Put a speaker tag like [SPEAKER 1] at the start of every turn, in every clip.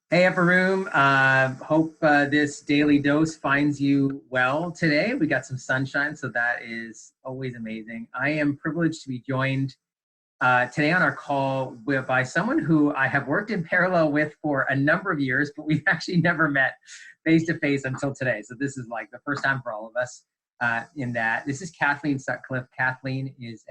[SPEAKER 1] Hey, Upper Room. Hope this daily dose finds you well today. We got some sunshine, so that is always amazing. I am privileged to be joined today on our call by someone who I have worked in parallel with for a number of years, but we've actually never met face to face until today. So this is like the first time for all of us in that. This is Kathleen Sutcliffe. Kathleen is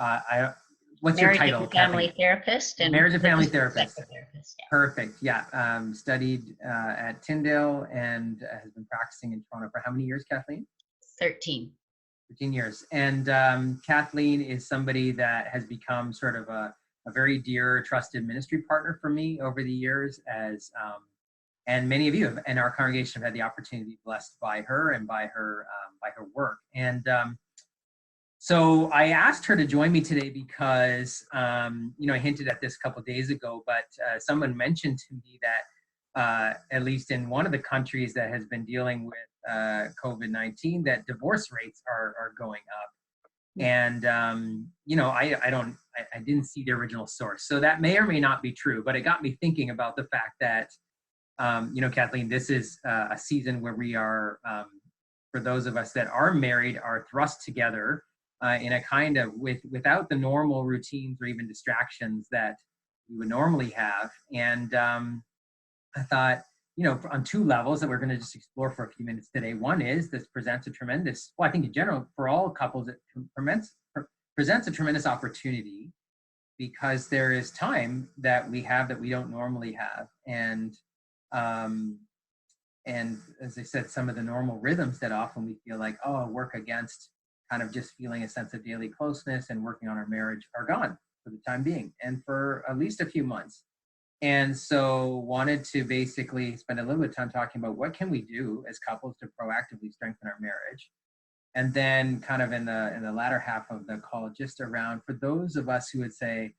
[SPEAKER 1] I, what's your
[SPEAKER 2] Marriage
[SPEAKER 1] title,
[SPEAKER 2] and family
[SPEAKER 1] Kathleen?
[SPEAKER 2] therapist and
[SPEAKER 1] Marriage and family
[SPEAKER 2] holistic
[SPEAKER 1] therapist.
[SPEAKER 2] psychotherapist. Yeah.
[SPEAKER 1] Perfect. Yeah. Studied at Tyndale and has been practicing in Toronto for how many years, Kathleen?
[SPEAKER 2] 13.
[SPEAKER 1] 13 years. And Kathleen is somebody that has become sort of a very dear, trusted ministry partner for me over the years, and many of you in our congregation have had the opportunity to be blessed by her and by her work. And so I asked her to join me today because, I hinted at this a couple of days ago, but someone mentioned to me that at least in one of the countries that has been dealing with COVID-19, that divorce rates are going up. And, I didn't see the original source. So that may or may not be true, but it got me thinking about the fact that, Kathleen, this is a season where we are, for those of us that are married, are thrust together in a kind of without the normal routines or even distractions that we would normally have. And I thought, on two levels that we're going to just explore for a few minutes today. One is this presents a tremendous, well, I think in general, for all couples, it presents a tremendous opportunity because there is time that we have that we don't normally have. Um, and as I said, some of the normal rhythms that often we feel like, work against, kind of just feeling a sense of daily closeness and working on our marriage, are gone for the time being and for at least a few months. And so wanted to basically spend a little bit of time talking about what can we do as couples to proactively strengthen our marriage. And then kind of in the latter half of the call, just around for those of us who would say,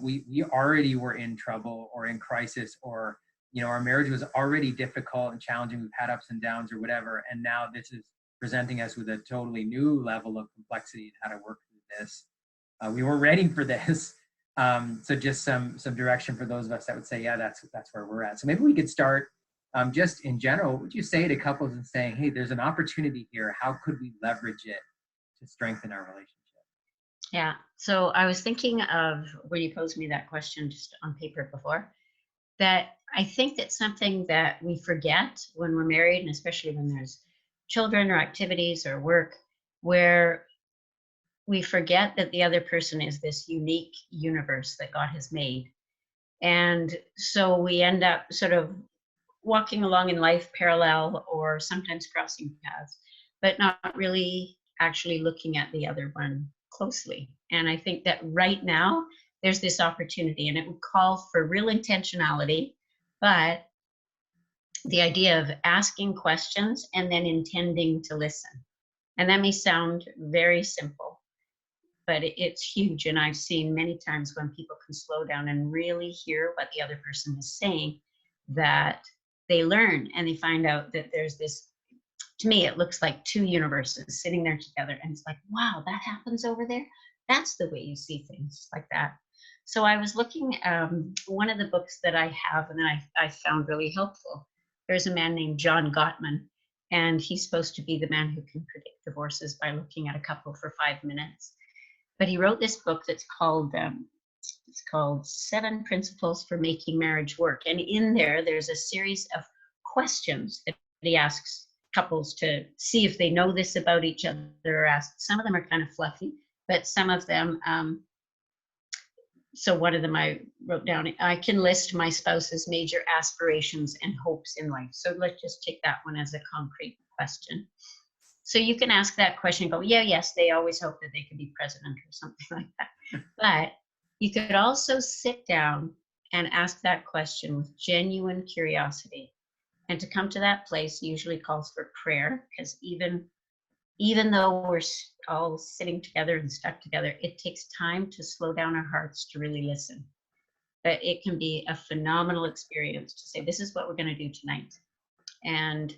[SPEAKER 1] we already were in trouble or in crisis, or our marriage was already difficult and challenging. We've had ups and downs or whatever. And now this is presenting us with a totally new level of complexity and how to work through this. We weren't ready for this. So just some direction for those of us that would say, yeah, that's where we're at. So maybe we could start just in general. What would you say to couples and saying, hey, there's an opportunity here. How could we leverage it to strengthen our relationship?
[SPEAKER 2] Yeah. So I was thinking of when you posed me that question just on paper before, that I think that's something that we forget when we're married, and especially when there's children or activities or work, where we forget that the other person is this unique universe that God has made. And so we end up sort of walking along in life parallel or sometimes crossing paths, but not really actually looking at the other one closely. And I think that right now there's this opportunity, and it would call for real intentionality, but the idea of asking questions and then intending to listen. And that may sound very simple, but it's huge. And I've seen many times when people can slow down and really hear what the other person is saying, that they learn and they find out that there's this, to me, it looks like two universes sitting there together. And it's like, wow, that happens over there. That's the way you see things, like that. So I was looking, one of the books that I have and I found really helpful. There's a man named John Gottman, and he's supposed to be the man who can predict divorces by looking at a couple for 5 minutes. But he wrote this book that's called it's called 7 Principles for Making Marriage Work. And in there, there's a series of questions that he asks couples to see if they know this about each other or ask. Some of them are kind of fluffy, but some of them, so one of them I wrote down, I can list my spouse's major aspirations and hopes in life. So let's just take that one as a concrete question. So you can ask that question and go, yeah, yes, they always hope that they could be president or something like that. But you could also sit down and ask that question with genuine curiosity. And to come to that place usually calls for prayer, because even though we're all sitting together and stuck together, it takes time to slow down our hearts to really listen. But it can be a phenomenal experience to say, this is what we're going to do tonight. And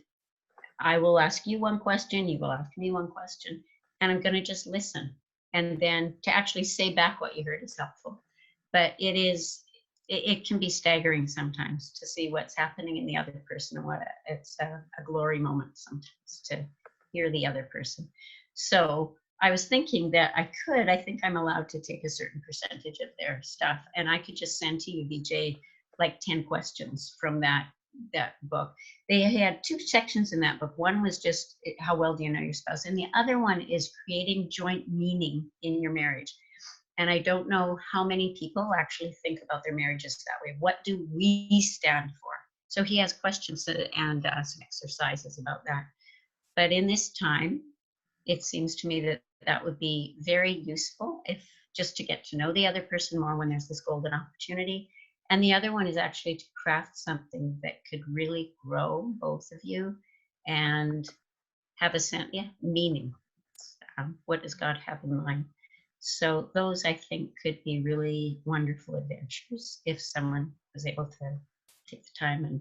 [SPEAKER 2] I will ask you one question, you will ask me one question, and I'm going to just listen. And then to actually say back what you heard is helpful. But it's it can be staggering sometimes to see what's happening in the other person, and what it's a glory moment sometimes to hear the other person. So I was thinking that I think I'm allowed to take a certain percentage of their stuff, and I could just send to you, Vijay, like 10 questions from that book. They had 2 sections in that book. One was just how well do you know your spouse, and the other one is creating joint meaning in your marriage. And I don't know how many people actually think about their marriages that way. What do we stand for? So he has questions and some exercises about that. But in this time, it seems to me that that would be very useful, if just to get to know the other person more when there's this golden opportunity. And the other one is actually to craft something that could really grow both of you and have a sense, meaning. What does God have in mind? So those, I think, could be really wonderful adventures if someone was able to take the time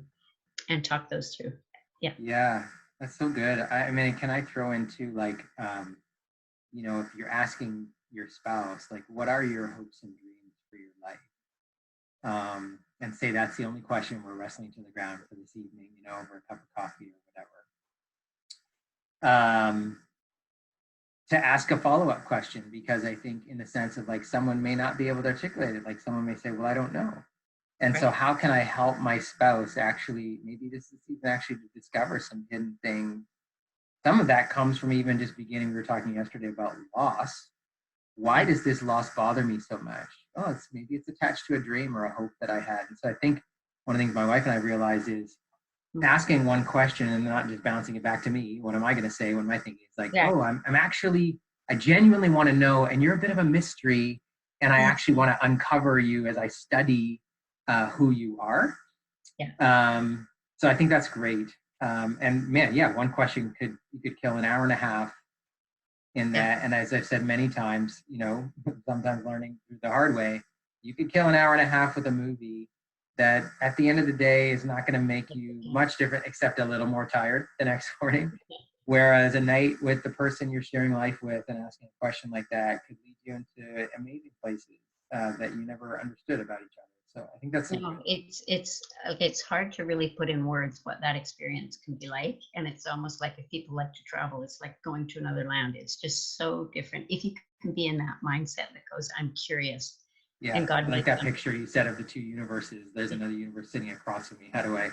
[SPEAKER 2] and talk those through. Yeah.
[SPEAKER 1] Yeah, that's so good. I mean, can I throw into like, if you're asking your spouse, like, what are your hopes and dreams for your life? And say that's the only question we're wrestling to the ground for this evening, over a cup of coffee or whatever. To ask a follow-up question, because I think in the sense of like someone may not be able to articulate it, like someone may say, well, I don't know. And so how can I help my spouse actually, maybe this is even actually to discover some hidden things. Some of that comes from even just beginning, we were talking yesterday about loss. Why does this loss bother me so much? Oh, maybe it's attached to a dream or a hope that I had. And so I think one of the things my wife and I realized is asking one question and not just bouncing it back to me. What am I going to say when my thinking is like, oh, I genuinely want to know, and you're a bit of a mystery, and I actually want to uncover you as I study who you are.
[SPEAKER 2] Yeah.
[SPEAKER 1] So I think that's great. And man, one question you could kill an hour and a half in that. And as I've said many times, sometimes learning through the hard way, you could kill an hour and a half with a movie that at the end of the day is not going to make you much different, except a little more tired the next morning. Whereas a night with the person you're sharing life with and asking a question like that could lead you into amazing places that you never understood about each other. So I think that's
[SPEAKER 2] it's hard to really put in words what that experience can be like. And it's almost like, if people like to travel, it's like going to another land. It's just so different. If you can be in that mindset that goes, I'm curious.
[SPEAKER 1] Yeah,
[SPEAKER 2] and God,
[SPEAKER 1] I like that picture you said of the 2 universes. There's another universe sitting across from me. How do I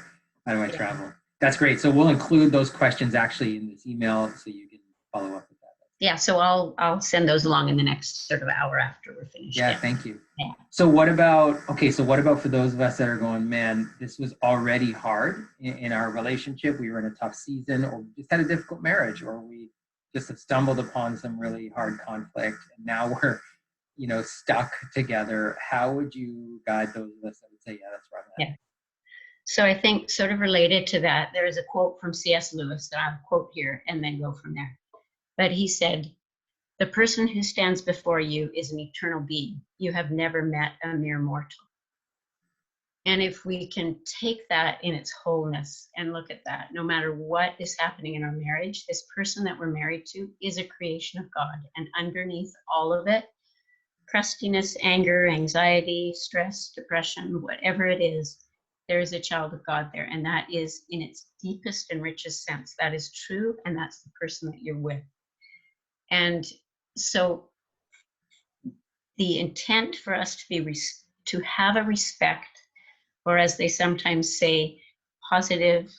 [SPEAKER 1] travel? That's great. So we'll include those questions actually in this email so you can follow up with that.
[SPEAKER 2] Yeah, so I'll send those along in the next sort of hour after we're finished.
[SPEAKER 1] Yeah, thank you. Yeah. So what about for those of us that are going, man, this was already hard in our relationship. We were in a tough season, or we just had a difficult marriage, or we just have stumbled upon some really hard conflict, and now we're stuck together. How would you guide those of us that would say, yeah, that's right?
[SPEAKER 2] Yeah. So I think sort of related to that, there is a quote from C.S. Lewis that I'll quote here and then go from there. But he said, the person who stands before you is an eternal being. You have never met a mere mortal. And if we can take that in its wholeness and look at that, no matter what is happening in our marriage, this person that we're married to is a creation of God. And underneath all of it, crustiness, anger, anxiety, stress, depression, whatever it is, there is a child of God there. And that is, in its deepest and richest sense, that is true. And that's the person that you're with. And so the intent for us to have a respect, or as they sometimes say, positive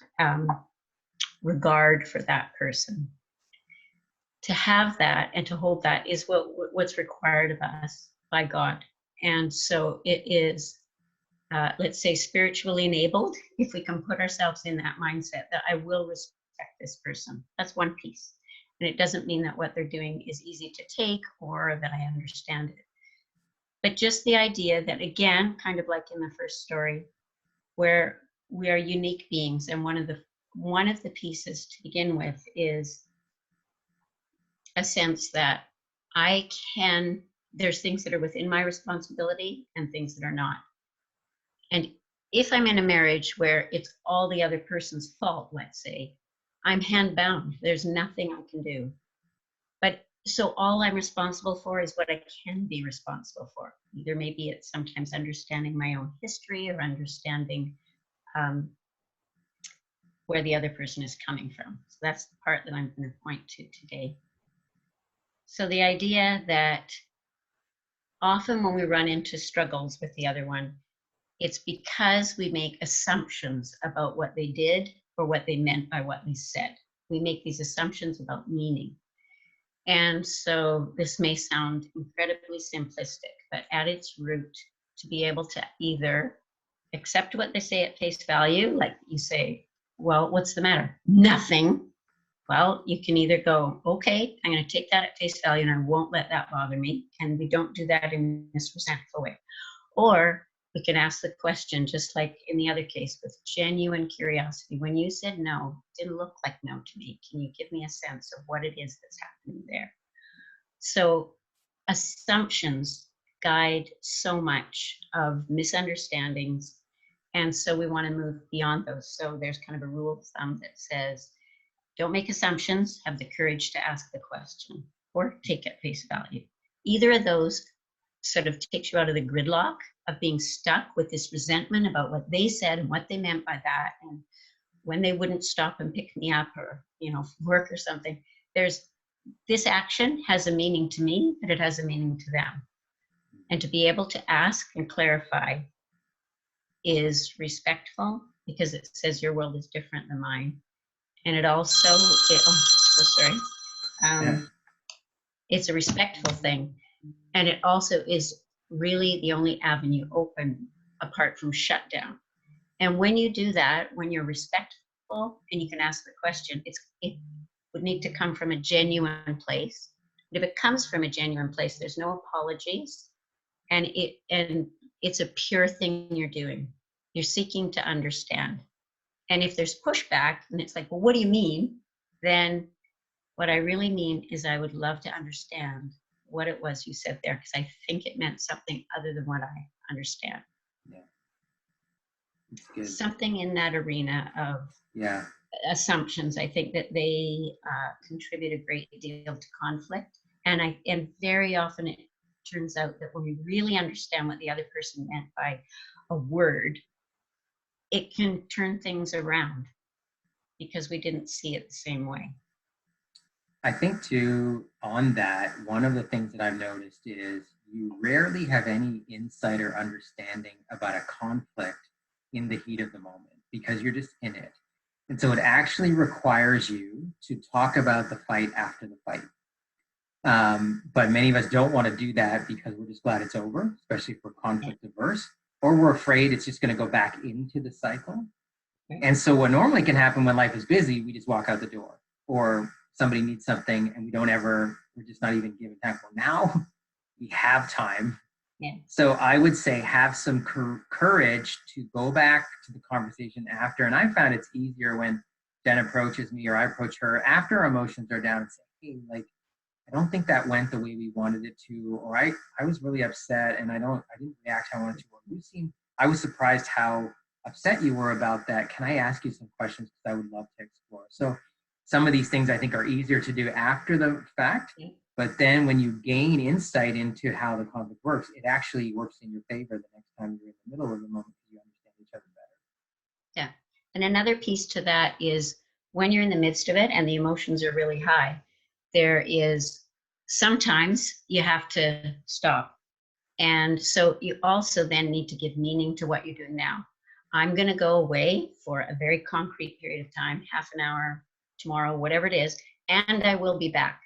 [SPEAKER 2] regard for that person, to have that and to hold that is what's required of us by God. And so it is, let's say, spiritually enabled, if we can put ourselves in that mindset that I will respect this person. That's one piece. And it doesn't mean that what they're doing is easy to take or that I understand it. But just the idea that, again, kind of like in the first story, where we are unique beings, and one of the pieces to begin with is a sense that there's things that are within my responsibility and things that are not. And if I'm in a marriage where it's all the other person's fault, let's say, I'm handbound. There's nothing I can do. But So all I'm responsible for is what I can be responsible for. Either maybe it's sometimes understanding my own history or understanding um, where the other person is coming from. So that's the part that I'm going to point to today. So the idea that often when we run into struggles with the other one, it's because we make assumptions about what they did or what they meant by what they said. We make these assumptions about meaning. And so this may sound incredibly simplistic, but at its root, to be able to either accept what they say at face value, like you say, well, what's the matter? Nothing. Well, you can either go, okay, I'm going to take that at face value and I won't let that bother me. And we don't do that in this resentful way. Or we can ask the question, just like in the other case, with genuine curiosity. When you said no, it didn't look like no to me. Can you give me a sense of what it is that's happening there? So assumptions guide so much of misunderstandings. And so we want to move beyond those. So there's kind of a rule of thumb that says, don't make assumptions, have the courage to ask the question, or take at face value. Either of those sort of takes you out of the gridlock of being stuck with this resentment about what they said and what they meant by that, and when they wouldn't stop and pick me up, or work or something. There's this action has a meaning to me, but it has a meaning to them. And to be able to ask and clarify is respectful, because it says your world is different than mine. And it also, it's a respectful thing. And it also is really the only avenue open apart from shutdown. And when you do that, when you're respectful and you can ask the question, it would need to come from a genuine place. And if it comes from a genuine place, there's no apologies. And it's a pure thing you're doing. You're seeking to understand. And if there's pushback and it's like, well, what do you mean? Then what I really mean is I would love to understand what it was you said there, because I think it meant something other than what I understand.
[SPEAKER 1] Yeah. It's good.
[SPEAKER 2] Something in that arena of assumptions. I think that they contribute a great deal to conflict. And very often it turns out that when we really understand what the other person meant by a word, it can turn things around because we didn't see it the same way.
[SPEAKER 1] I think too, on that, one of the things that I've noticed is you rarely have any insight or understanding about a conflict in the heat of the moment because you're just in it. And so it actually requires you to talk about the fight after the fight. But many of us don't want to do that because we're just glad it's over, especially if we're conflict averse, or we're afraid it's just going to go back into the cycle. And so what normally can happen when life is busy, we just walk out the door, or somebody needs something and we're just not even given time. Well, now we have time.
[SPEAKER 2] Yeah.
[SPEAKER 1] So I would say have some courage to go back to the conversation after. And I found it's easier when Jen approaches me or I approach her after our emotions are down and say, hey, like, I don't think that went the way we wanted it to, or I was really upset and I didn't react how I wanted to. Or I was surprised how upset you were about that. Can I ask you some questions? Because I would love to explore. So some of these things I think are easier to do after the fact, but then when you gain insight into how the conflict works, it actually works in your favor the next time you're in the middle of the moment because you understand each other better.
[SPEAKER 2] Yeah. And another piece to that is when you're in the midst of it and the emotions are really high, there is sometimes you have to stop. And so you also then need to give meaning to what you're doing now. I'm going to go away for a very concrete period of time, half an hour, tomorrow, whatever it is, and I will be back.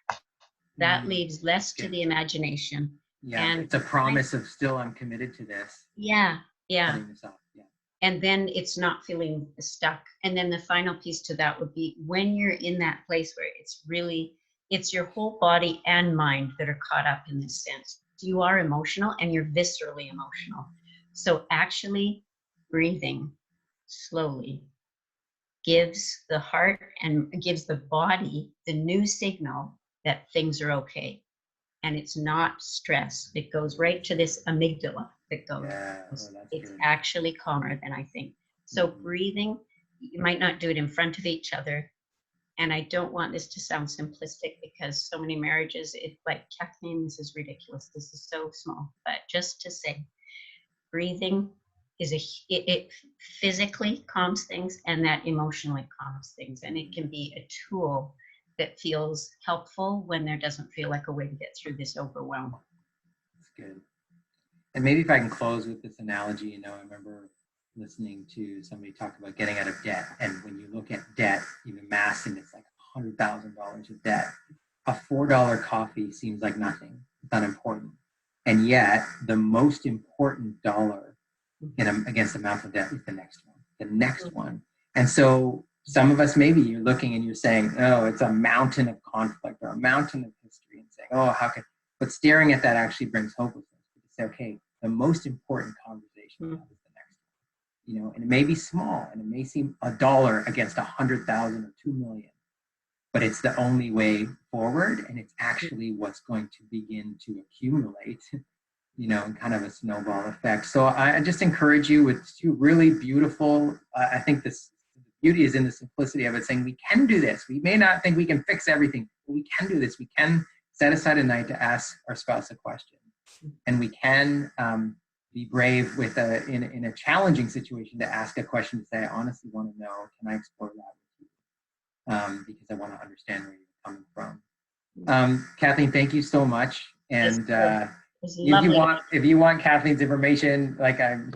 [SPEAKER 2] That leaves less to the imagination.
[SPEAKER 1] Yeah, and it's a promise of still I'm committed to this.
[SPEAKER 2] Yeah.
[SPEAKER 1] Cutting this off. Yeah.
[SPEAKER 2] And then it's not feeling stuck. And then the final piece to that would be when you're in that place where it's your whole body and mind that are caught up in this sense. You are emotional and you're viscerally emotional. So actually breathing slowly gives the heart and gives the body the new signal that things are okay. And it's not stress. It goes right to this amygdala that goes, it's good. Actually calmer than I think. So breathing, you might not do it in front of each other, And I don't want this to sound simplistic because so many marriages, like, Kathleen, this is ridiculous. This is so small. But just to say, breathing it physically calms things, and that emotionally calms things. And it can be a tool that feels helpful when there doesn't feel like a way to get through this overwhelm.
[SPEAKER 1] That's good. And maybe if I can close with this analogy, I remember listening to somebody talk about getting out of debt. And when you look at debt, even mass, and it's like $100,000 of debt, a $4 coffee seems like nothing. It's unimportant. And yet, the most important dollar against the amount of debt is the next one. And so some of us, maybe you're looking and you're saying, oh, it's a mountain of conflict or a mountain of history, and saying, oh, how can, but staring at that actually brings hopelessness. To say, okay, the most important conversation is the next one. And it may be small and it may seem $1 against 100,000 or 2 million, but it's the only way forward, and it's actually what's going to begin to accumulate, in kind of a snowball effect. So I just encourage you with two really beautiful, I think this beauty is in the simplicity of it, saying we can do this. We may not think we can fix everything, but we can do this. We can set aside a night to ask our spouse a question, and we can be brave with in a challenging situation to ask a question, to say, I honestly want to know, can I explore that with you? Because I want to understand where you're coming from. Kathleen, thank you so much. And if you want Kathleen's information,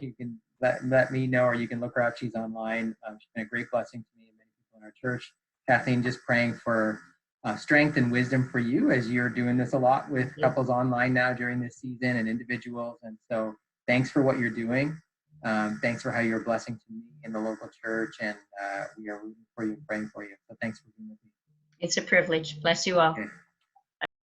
[SPEAKER 1] you can let me know, or you can look her up. She's online. She's been a great blessing to me and many people in our church. Kathleen, just praying for strength and wisdom for you as you're doing this a lot with couples online now during this season, and individuals. And so thanks for what you're doing. Thanks for how you're a blessing to me and the local church. And we are rooting for you and praying for you. So thanks for being with me.
[SPEAKER 2] It's a privilege. Bless you all.
[SPEAKER 1] Okay.